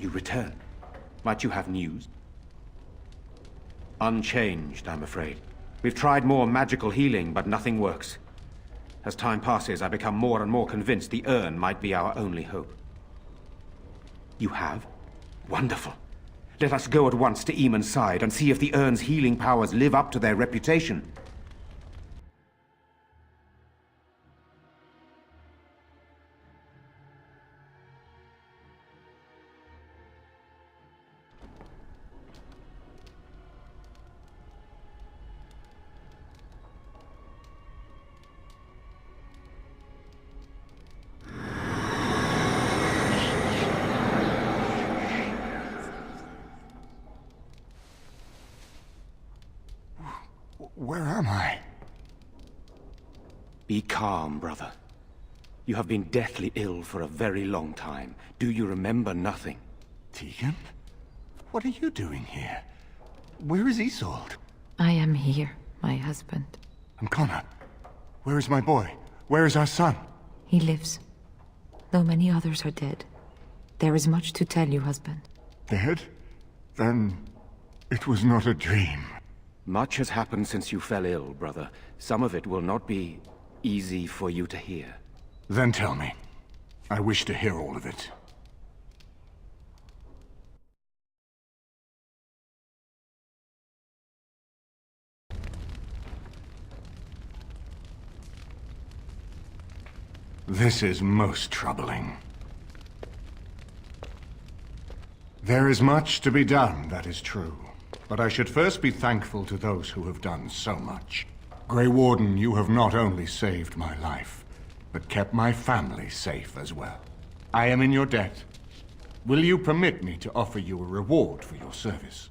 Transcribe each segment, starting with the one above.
You return. Might you have news? Unchanged, I'm afraid. We've tried more magical healing, but nothing works. As time passes, I become more and more convinced the urn might be our only hope. You have? Wonderful. Let us go at once to Eamon's side and see if the urn's healing powers live up to their reputation. Where am I? Be calm, brother. You have been deathly ill for a very long time. Do you remember nothing? Tegan? What are you doing here? Where is Isolde? I am here, my husband. And Connor? Where is my boy? Where is our son? He lives. Though many others are dead. There is much to tell you, husband. Dead? Then it was not a dream. Much has happened since you fell ill, brother. Some of it will not be easy for you to hear. Then tell me. I wish to hear all of it. This is most troubling. There is much to be done, that is true. But I should first be thankful to those who have done so much. Grey Warden, you have not only saved my life, but kept my family safe as well. I am in your debt. Will you permit me to offer you a reward for your service?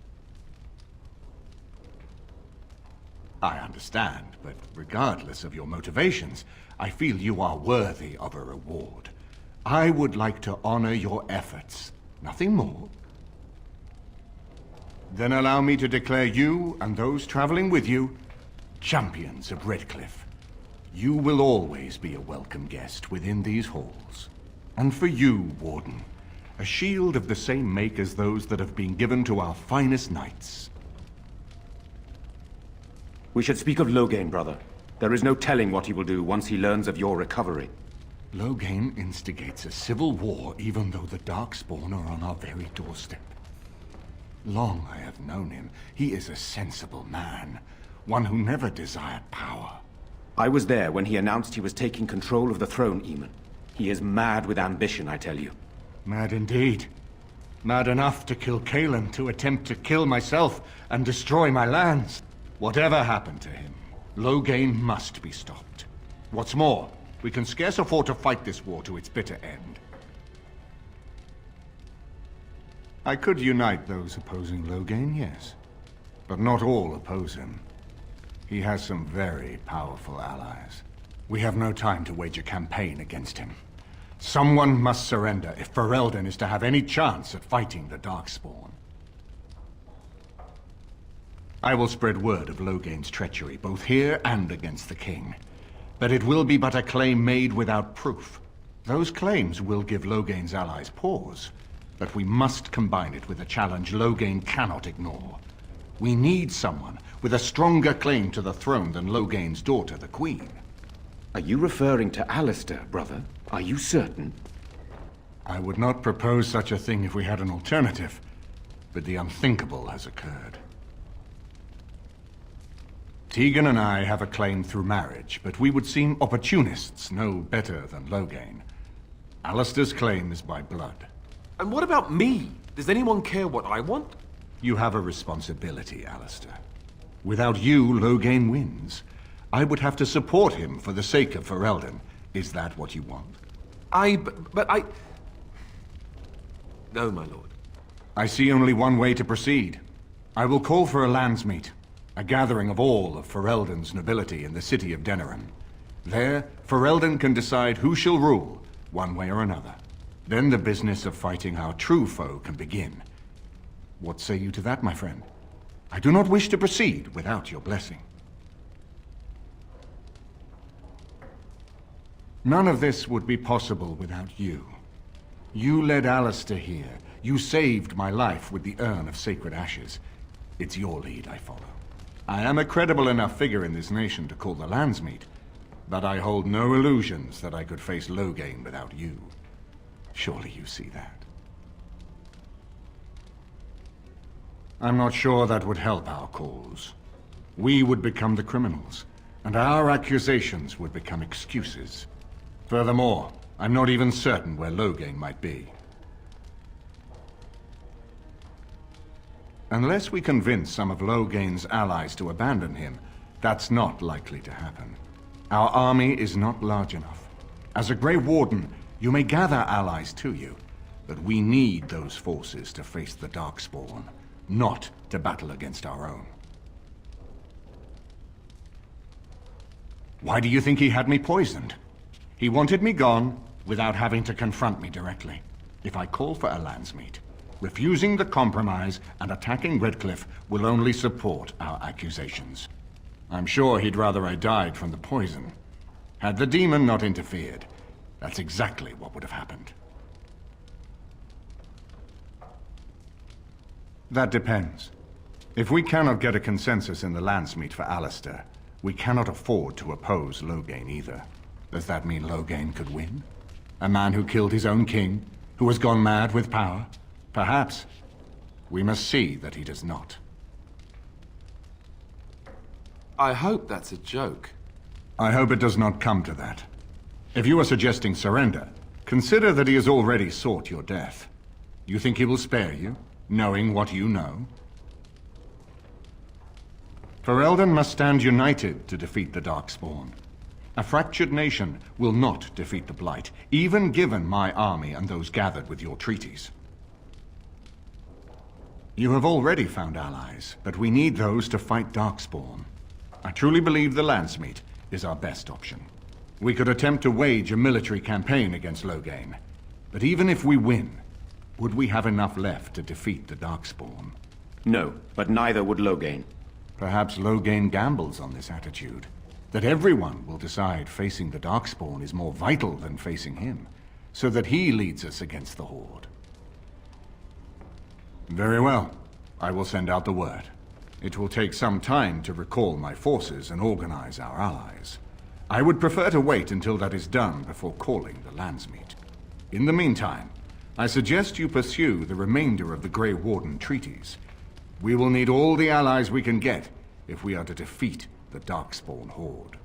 I understand, but regardless of your motivations, I feel you are worthy of a reward. I would like to honor your efforts, nothing more. Then allow me to declare you, and those traveling with you, champions of Redcliffe. You will always be a welcome guest within these halls. And for you, Warden, a shield of the same make as those that have been given to our finest knights. We should speak of Loghain, brother. There is no telling what he will do once he learns of your recovery. Loghain instigates a civil war even though the Darkspawn are on our very doorstep. Long I have known him. He is a sensible man, one who never desired power. I was there when he announced he was taking control of the throne, Eamon. He is mad with ambition, I tell you. Mad indeed. Mad enough to kill Cailan, to attempt to kill myself and destroy my lands. Whatever happened to him, Loghain must be stopped. What's more, we can scarce afford to fight this war to its bitter end. I could unite those opposing Loghain, yes. But not all oppose him. He has some very powerful allies. We have no time to wage a campaign against him. Someone must surrender if Ferelden is to have any chance at fighting the Darkspawn. I will spread word of Loghain's treachery, both here and against the king. But it will be but a claim made without proof. Those claims will give Loghain's allies pause. But we must combine it with a challenge Loghain cannot ignore. We need someone with a stronger claim to the throne than Loghain's daughter, the Queen. Are you referring to Alistair, brother? Are you certain? I would not propose such a thing if we had an alternative, but the unthinkable has occurred. Tegan and I have a claim through marriage, but we would seem opportunists no better than Loghain. Alistair's claim is by blood. And what about me? Does anyone care what I want? You have a responsibility, Alistair. Without you, Loghain wins. I would have to support him for the sake of Ferelden. Is that what you want? But I... No, my lord. I see only one way to proceed. I will call for a landsmeet, a gathering of all of Ferelden's nobility in the city of Denerim. There, Ferelden can decide who shall rule, one way or another. Then the business of fighting our true foe can begin. What say you to that, my friend? I do not wish to proceed without your blessing. None of this would be possible without you. You led Alistair here. You saved my life with the urn of sacred ashes. It's your lead I follow. I am a credible enough figure in this nation to call the Landsmeet, but I hold no illusions that I could face Loghain without you. Surely you see that. I'm not sure that would help our cause. We would become the criminals, and our accusations would become excuses. Furthermore, I'm not even certain where Loghain might be. Unless we convince some of Loghain's allies to abandon him, that's not likely to happen. Our army is not large enough. As a Grey Warden, you may gather allies to you, but we need those forces to face the Darkspawn, not to battle against our own. Why do you think he had me poisoned? He wanted me gone without having to confront me directly. If I call for a Landsmeet, refusing the compromise and attacking Redcliffe will only support our accusations. I'm sure he'd rather I died from the poison. Had the demon not interfered, that's exactly what would have happened. That depends. If we cannot get a consensus in the Landsmeet for Alistair, we cannot afford to oppose Loghain either. Does that mean Loghain could win? A man who killed his own king, who has gone mad with power? Perhaps. We must see that he does not. I hope that's a joke. I hope it does not come to that. If you are suggesting surrender, consider that he has already sought your death. You think he will spare you, knowing what you know? Ferelden must stand united to defeat the Darkspawn. A fractured nation will not defeat the Blight, even given my army and those gathered with your treaties. You have already found allies, but we need those to fight Darkspawn. I truly believe the Landsmeet is our best option. We could attempt to wage a military campaign against Loghain, but even if we win, would we have enough left to defeat the Darkspawn? No, but neither would Loghain. Perhaps Loghain gambles on this attitude, that everyone will decide facing the Darkspawn is more vital than facing him, so that he leads us against the Horde. Very well. I will send out the word. It will take some time to recall my forces and organize our allies. I would prefer to wait until that is done before calling the Landsmeet. In the meantime, I suggest you pursue the remainder of the Grey Warden treaties. We will need all the allies we can get if we are to defeat the Darkspawn Horde.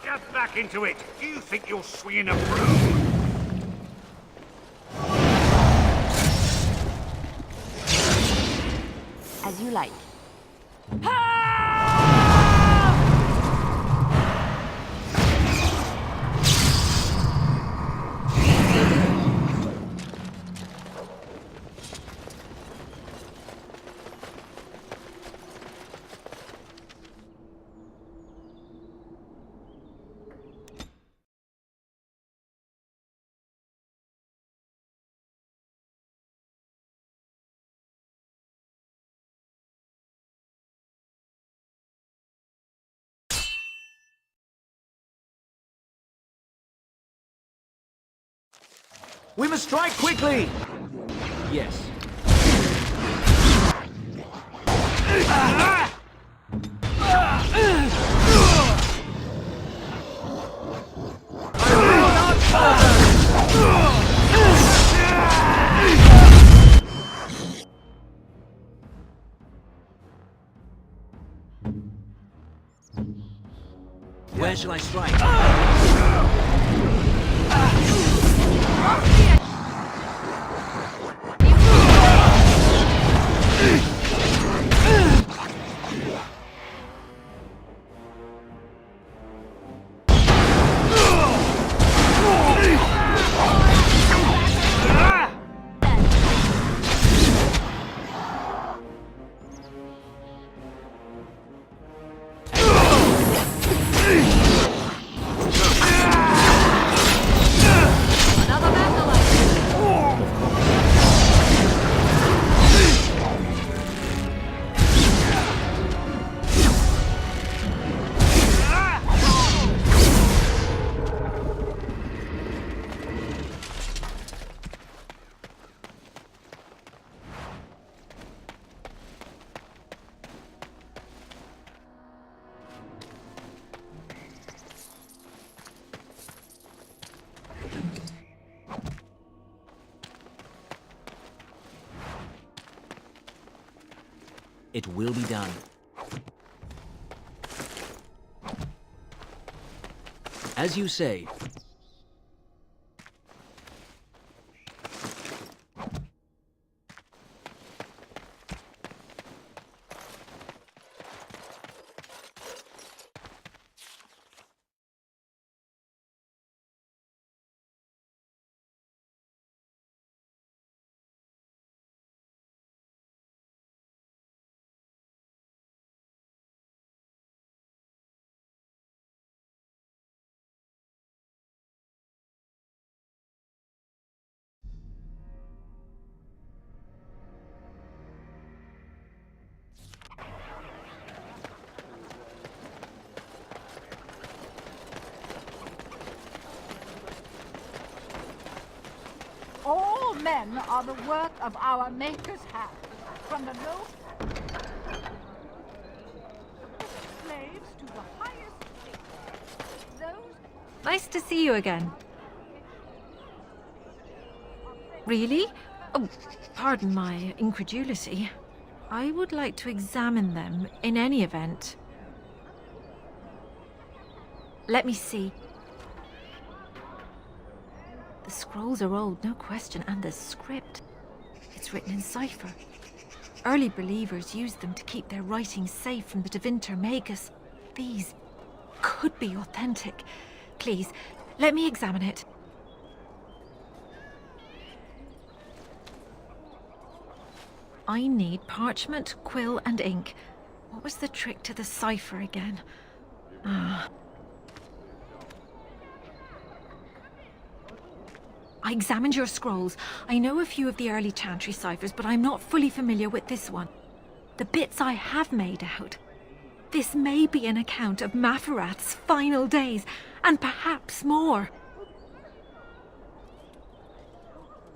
Get back into it! Do you think you're swinging a broom? As you like. We must strike quickly! Yes. Where shall I strike? It will be done. As you say. All men are the work of our Maker's hand, from the lowest slaves to the highest kings. Those Nice to see you again. Really? Oh, pardon my incredulity. I would like to examine them in any event. Let me see. The scrolls are old, no question, and the script. It's written in cipher. Early believers used them to keep their writings safe from the Divinter Magus. These could be authentic. Please, let me examine it. I need parchment, quill, and ink. What was the trick to the cipher again? I examined your scrolls. I know a few of the early Chantry ciphers, but I'm not fully familiar with this one. The bits I have made out. This may be an account of Maferath's final days, and perhaps more.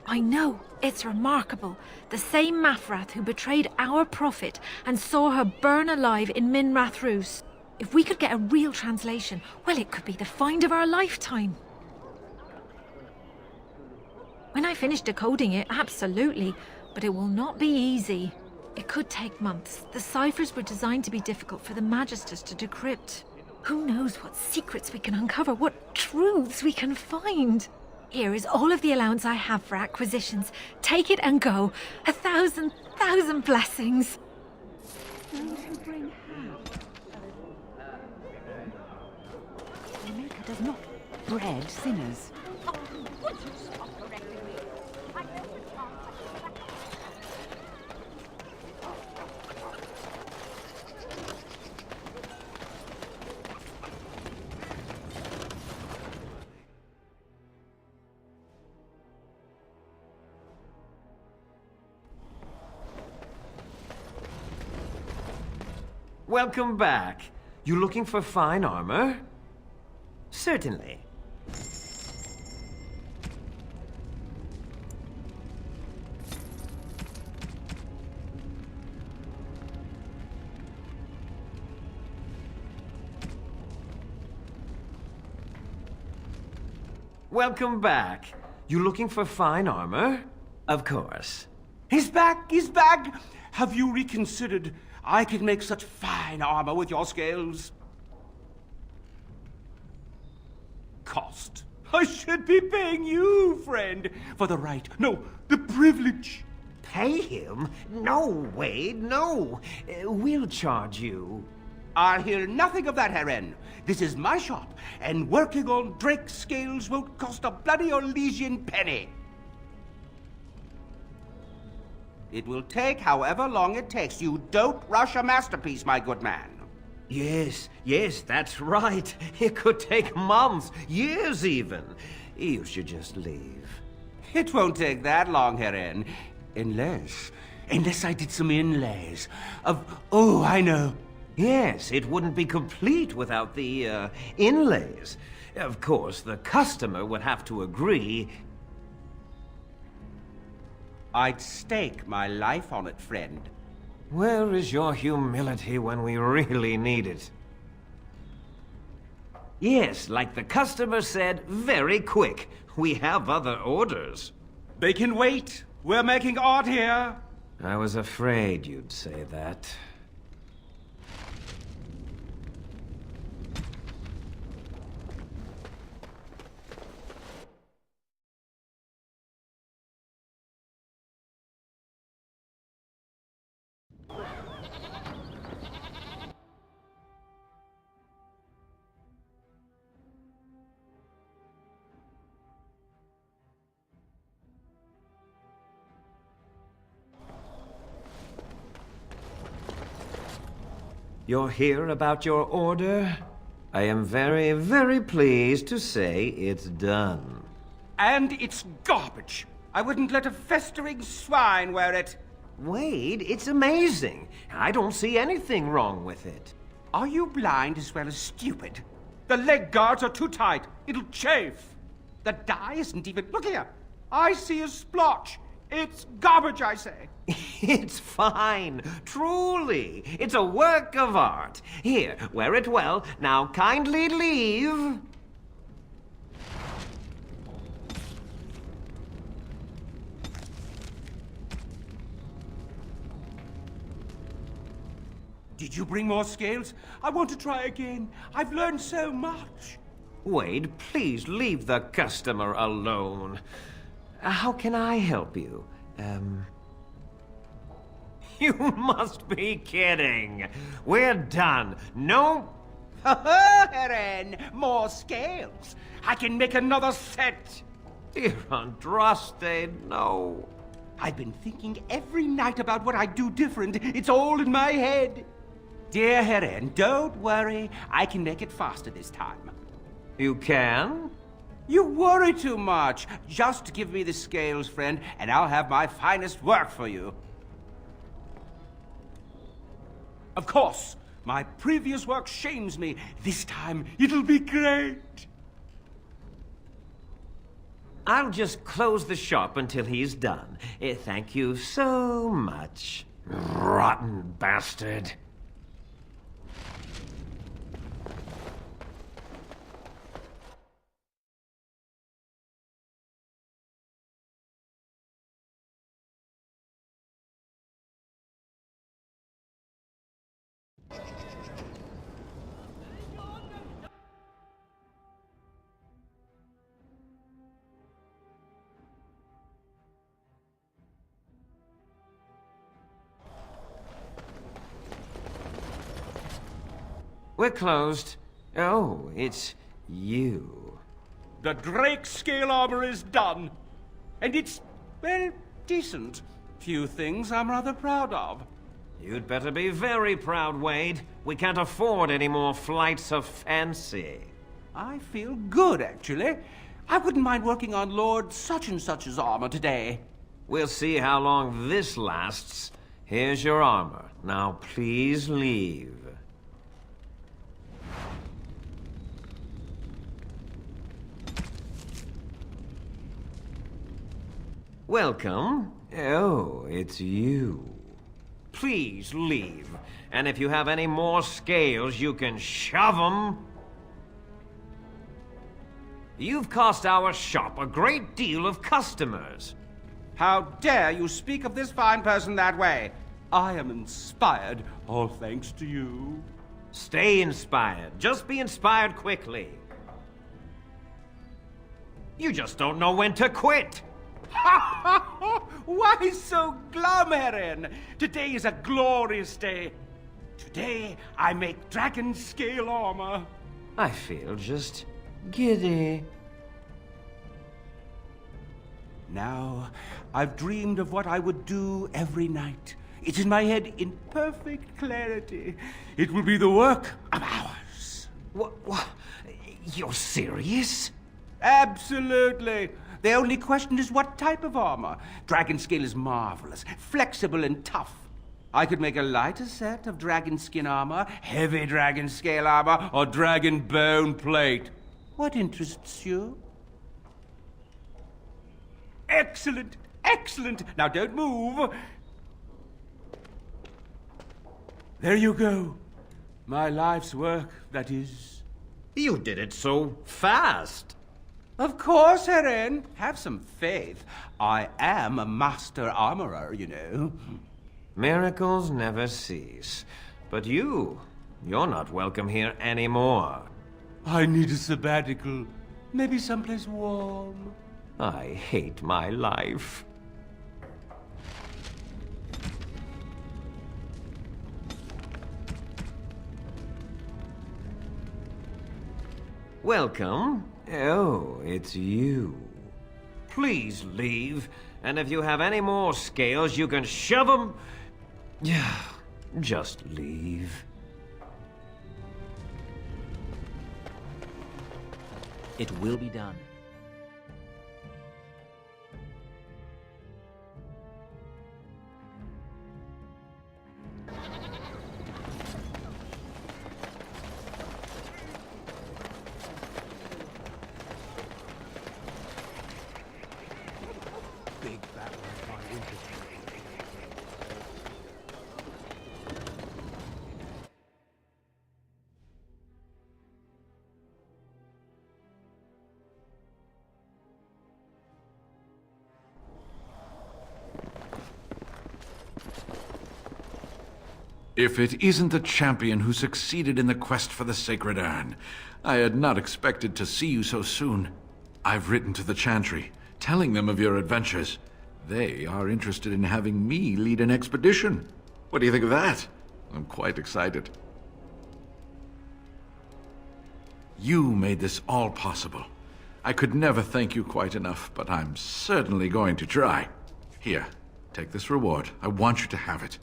I know, it's remarkable. The same Maferath who betrayed our prophet and saw her burn alive in Minrath Rus. If we could get a real translation, well, it could be the find of our lifetime. When I finish decoding it, absolutely, but it will not be easy. It could take months. The ciphers were designed to be difficult for the Magisters to decrypt. Who knows what secrets we can uncover, what truths we can find. Here is all of the allowance I have for acquisitions. Take it and go. 1,000 blessings. those who bring ham. The Maker does not bread sinners. Oh, would you stop correcting me? I know it's not. Welcome back. You looking for fine armor? Certainly. Welcome back. You looking for fine armor? Of course. He's back! He's back! Have you reconsidered? I can make such fine armor with your scales. Cost. I should be paying you, friend, for the right, no, the privilege. Pay him? No, Wade, no. We'll charge you. I'll hear nothing of that, Heron. This is my shop, and working on Drake's scales won't cost a bloody Orlesian penny. It will take however long it takes. You don't rush a masterpiece, my good man. Yes, that's right. It could take months, years even. You should just leave. It won't take that long, Heron. Unless I did some inlays of... Oh, I know. Yes, it wouldn't be complete without the, inlays. Of course, the customer would have to agree. I'd stake my life on it, friend. Where is your humility when we really need it? Yes, like the customer said, very quick. We have other orders. They can wait. We're making art here. I was afraid you'd say that. you're here about your order? I am very, very pleased to say it's done. And it's garbage. I wouldn't let a festering swine wear it. Wade, it's amazing. I don't see anything wrong with it. Are you blind as well as stupid? The leg guards are too tight. It'll chafe. The dye isn't even... Look here. I see a splotch. It's garbage, I say. It's fine. Truly. It's a work of art. Here, wear it well. Now kindly leave. Did you bring more scales? I want to try again. I've learned so much. Wade, please leave the customer alone. How can I help you? You must be kidding. We're done. No... Heren, more scales. I can make another set. Dear Andraste, no. I've been thinking every night about what I'd do different. It's all in my head. Dear Heren, don't worry. I can make it faster this time. You can? You worry too much. Just give me the scales, friend, and I'll have my finest work for you. Of course, my previous work shames me. This time, it'll be great. I'll just close the shop until he's done. Thank you so much. Rotten bastard. We're closed. Oh, it's you. The Drake scale armor is done. And it's, well, decent. Few things I'm rather proud of. You'd better be very proud, Wade. We can't afford any more flights of fancy. I feel good, actually. I wouldn't mind working on Lord such-and-such's armor today. We'll see how long this lasts. Here's your armor. Now please leave. Welcome. Oh, it's you. Please leave. And if you have any more scales, you can shove them. You've cost our shop a great deal of customers. How dare you speak of this fine person that way? I am inspired, all thanks to you. Stay inspired. Just be inspired quickly. You just don't know when to quit. Why so glum, Heren? Today is a glorious day. Today, I make dragon scale armor. I feel just giddy. Now, I've dreamed of what I would do every night. It's in my head in perfect clarity. It will be the work of hours. What? You're serious? Absolutely. The only question is what type of armor. Dragon scale is marvelous, flexible and tough. I could make a lighter set of dragon skin armor, heavy dragon scale armor, or dragon bone plate. What interests you? Excellent, excellent. Now don't move. There you go. My life's work, that is. You did it so fast. Of course, Heren. Have some faith. I am a master armorer, you know. Miracles never cease. But you're not welcome here anymore. I need a sabbatical. Maybe someplace warm. I hate my life. Welcome. Oh, it's you. Please leave. And if you have any more scales, you can shove them. Yeah, just leave. It will be done. Big battle by winter. If it isn't the champion who succeeded in the quest for the Sacred Urn, I had not expected to see you so soon. I've written to the Chantry, telling them of your adventures. They are interested in having me lead an expedition. What do you think of that? I'm quite excited. You made this all possible. I could never thank you quite enough, but I'm certainly going to try. Here, take this reward. I want you to have it.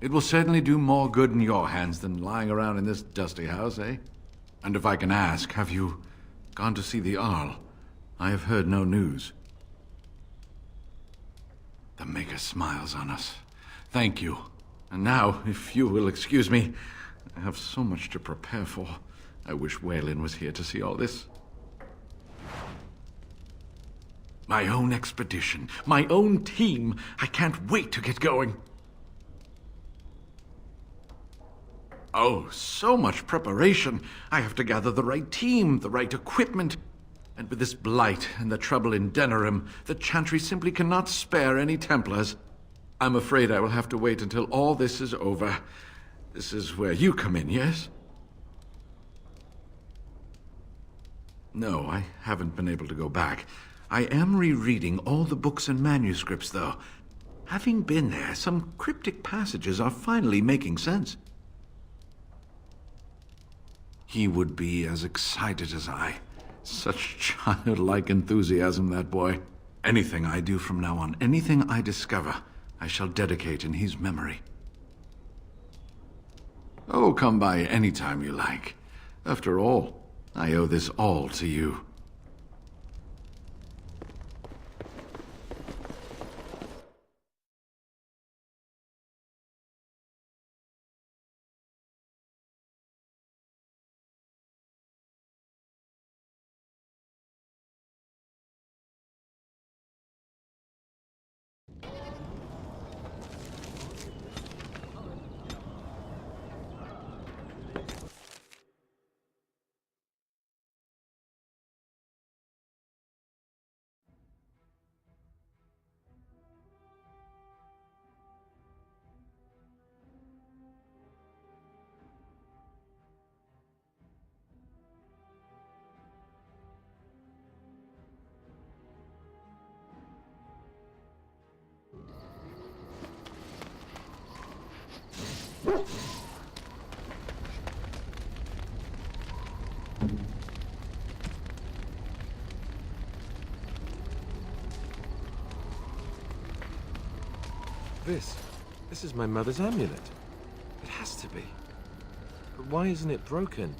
It will certainly do more good in your hands than lying around in this dusty house, eh? And if I can ask, have you gone to see the Arl? I have heard no news. The Maker smiles on us. Thank you. And now, if you will excuse me, I have so much to prepare for. I wish Waylon was here to see all this. My own expedition, my own team. I can't wait to get going. Oh, so much preparation. I have to gather the right team, the right equipment. And with this blight and the trouble in Denerim, the Chantry simply cannot spare any Templars. I'm afraid I will have to wait until all this is over. This is where you come in, yes? No, I haven't been able to go back. I am rereading all the books and manuscripts, though. Having been there, some cryptic passages are finally making sense. He would be as excited as I. Such childlike enthusiasm, that boy. Anything I do from now on, anything I discover, I shall dedicate in his memory. Oh, come by any time you like. After all, I owe this all to you. This is my mother's amulet. It has to be. But why isn't it broken?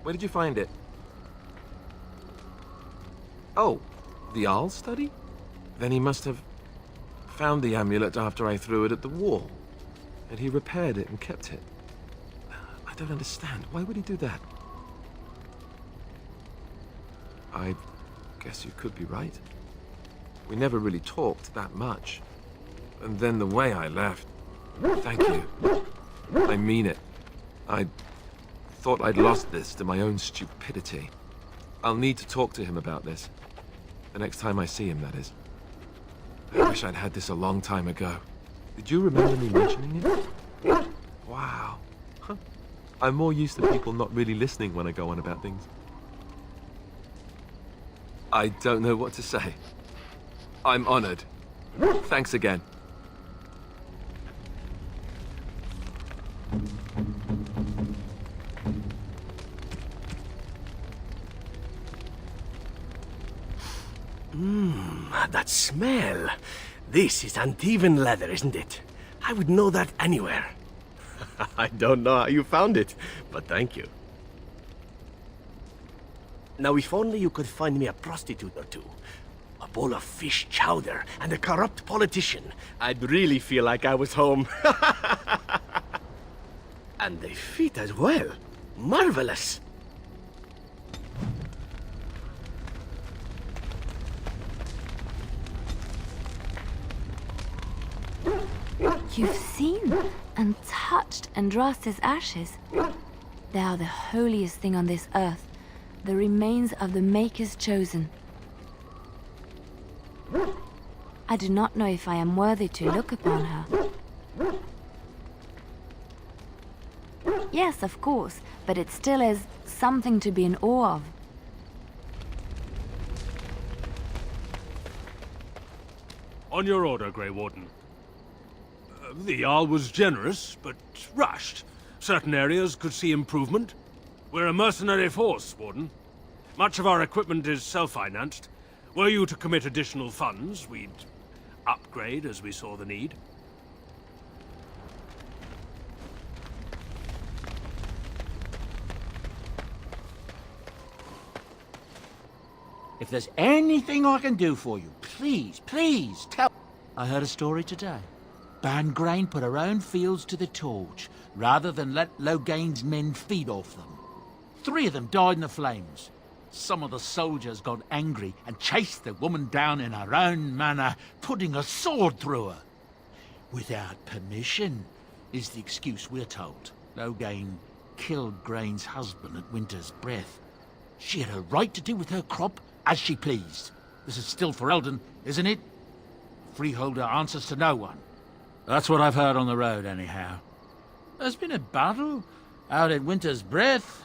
Where did you find it? Oh, the Arl study? Then he must have found the amulet after I threw it at the wall. And he repaired it and kept it. I don't understand. Why would he do that? I guess you could be right. We never really talked that much. And then the way I left... Thank you. I mean it. I thought I'd lost this to my own stupidity. I'll need to talk to him about this. The next time I see him, that is. I wish I'd had this a long time ago. Did you remember me mentioning it? Wow. Huh. I'm more used to people not really listening when I go on about things. I don't know what to say. I'm honored. Thanks again. That smell. This is uneven leather, isn't it? I would know that anywhere. I don't know how you found it, but thank you. Now, if only you could find me a prostitute or two, a bowl of fish chowder, and a corrupt politician, I'd really feel like I was home. And they fit as well. Marvelous. You've seen and touched Andraste's ashes. They are the holiest thing on this earth, the remains of the Maker's chosen. I do not know if I am worthy to look upon her. Yes, of course, but it still is something to be in awe of. On your order, Grey Warden. The Jarl was generous, but rushed. Certain areas could see improvement. We're a mercenary force, Warden. Much of our equipment is self-financed. Were you to commit additional funds, we'd upgrade as we saw the need. If there's anything I can do for you, please, please tell... I heard a story today. Bangrain put her own fields to the torch, rather than let Loghain's men feed off them. 3 of them died in the flames. Some of the soldiers got angry and chased the woman down in her own manner, putting a sword through her. Without permission, is the excuse we're told. Loghain killed Grain's husband at Winter's Breath. She had a right to do with her crop as she pleased. This is still Ferelden, isn't it? Freeholder answers to no one. That's what I've heard on the road, anyhow. There's been a battle out at Winter's Breath.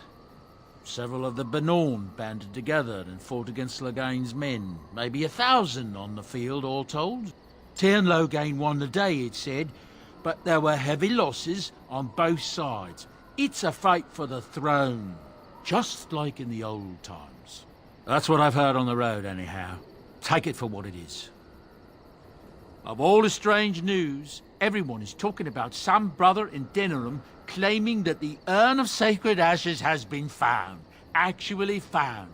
Several of the Benorn banded together and fought against Loghain's men. Maybe 1,000 on the field, all told. Tyrn Loghain won the day, it said, but there were heavy losses on both sides. It's a fight for the throne, just like in the old times. That's what I've heard on the road, anyhow. Take it for what it is. Of all the strange news, everyone is talking about some brother in Denerim claiming that the urn of sacred ashes has been found. Actually found.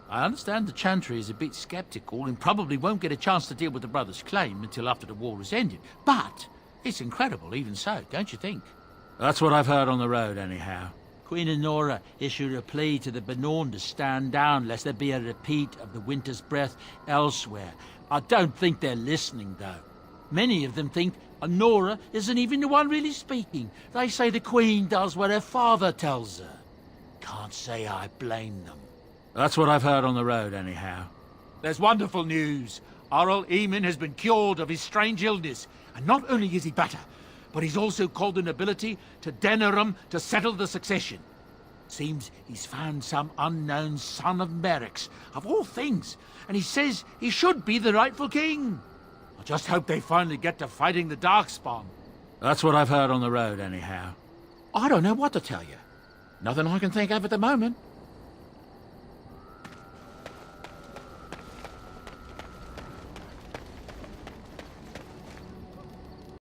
I understand the Chantry is a bit skeptical and probably won't get a chance to deal with the brother's claim until after the war is ended. But it's incredible even so, don't you think? That's what I've heard on the road, anyhow. Queen Honora issued a plea to the Benorn to stand down lest there be a repeat of the Winter's Breath elsewhere. I don't think they're listening, though. Many of them think Honora isn't even the one really speaking. They say the Queen does what her father tells her. Can't say I blame them. That's what I've heard on the road, anyhow. There's wonderful news. Our old Eamon has been cured of his strange illness. And not only is he better, but he's also called the nobility to Denerim to settle the succession. Seems he's found some unknown son of Merrick's, of all things, and he says he should be the rightful king. I just hope they finally get to fighting the Darkspawn. That's what I've heard on the road, anyhow. I don't know what to tell you. Nothing I can think of at the moment.